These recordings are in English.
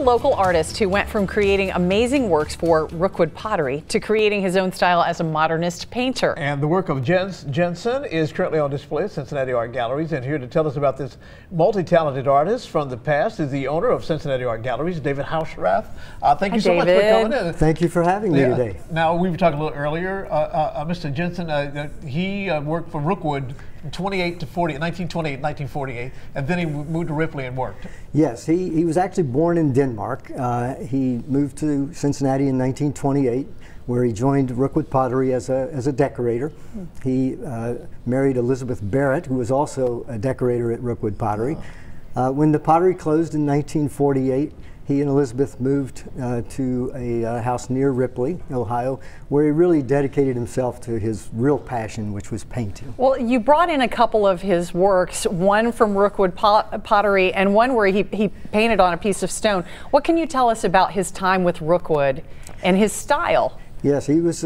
local artist who went from creating amazing works for Rookwood Pottery to creating his own style as a modernist painter. And the work of Jens Jensen is currently on display at Cincinnati Art Galleries. And here to tell us about this multi-talented artist from the past is the owner of Cincinnati Art Galleries, David Hausrath. Thank you so much for coming in. Thank you for having me today. Now, we were talking a little earlier, Mr. Jensen, he worked for Rookwood from 1928, 1948, and then he moved to Ripley and worked. Yes, he was actually born in Denmark. He moved to Cincinnati in 1928, where he joined Rookwood Pottery as a decorator. He married Elizabeth Barrett, who was also a decorator at Rookwood Pottery. When the pottery closed in 1948, he and Elizabeth moved to a house near Ripley, Ohio, where he really dedicated himself to his real passion, which was painting. Well, you brought in a couple of his works, one from Rookwood Pottery and one where he painted on a piece of stone. What can you tell us about his time with Rookwood and his style? Yes, he was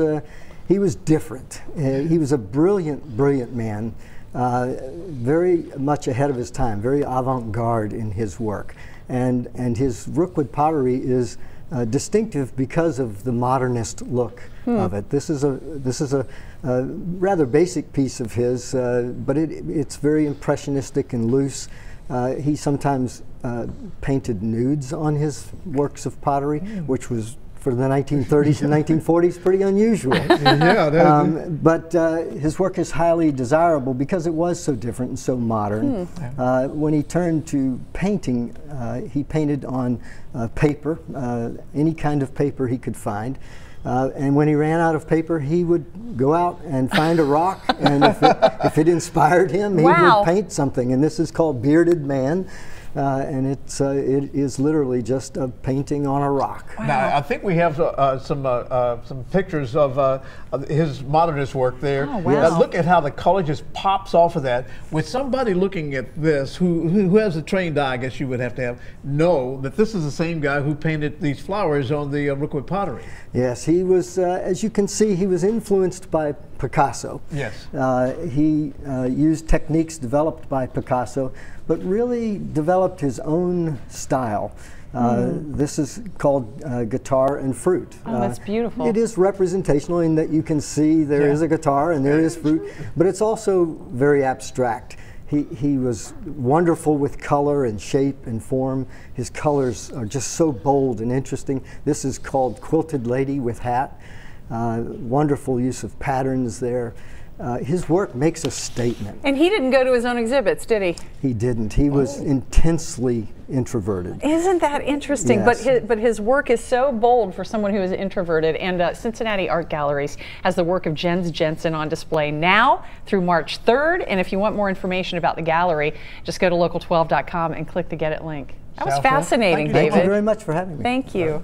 different. He was a brilliant man, very much ahead of his time, very avant-garde in his work. And his Rookwood pottery is distinctive because of the modernist look of it. This is a rather basic piece of his, but it's very impressionistic and loose. He sometimes painted nudes on his works of pottery, which was, for the 1930s and 1940s, pretty unusual. But his work is highly desirable because it was so different and so modern. When he turned to painting, he painted on paper, any kind of paper he could find. And when he ran out of paper, he would go out and find a rock, and if it inspired him, he would paint something. And this is called Bearded Man. And it is literally just a painting on a rock. Wow. Now, I think we have some pictures of his modernist work there. Oh, wow. Look at how the color just pops off of that. With somebody looking at this, who has a trained eye, I guess you would have to know that this is the same guy who painted these flowers on the Rookwood pottery. Yes, he was, as you can see, he was influenced by Picasso. Yes. He used techniques developed by Picasso, but really developed his own style. This is called Guitar and Fruit. Oh, that's beautiful. It is representational in that you can see there is a guitar and there is fruit, but it's also very abstract. He was wonderful with color and shape and form. His colors are just so bold and interesting. This is called Quilted Lady with Hat. Wonderful use of patterns there. His work makes a statement. And he didn't go to his own exhibits, did he? He didn't. He was intensely introverted. Isn't that interesting? Yes. But his work is so bold for someone who is introverted. And Cincinnati Art Galleries has the work of Jens Jensen on display now through March 3rd. And if you want more information about the gallery, just go to local12.com and click the Get It link. That was fascinating, David. Thank you very much for having me. Thank you.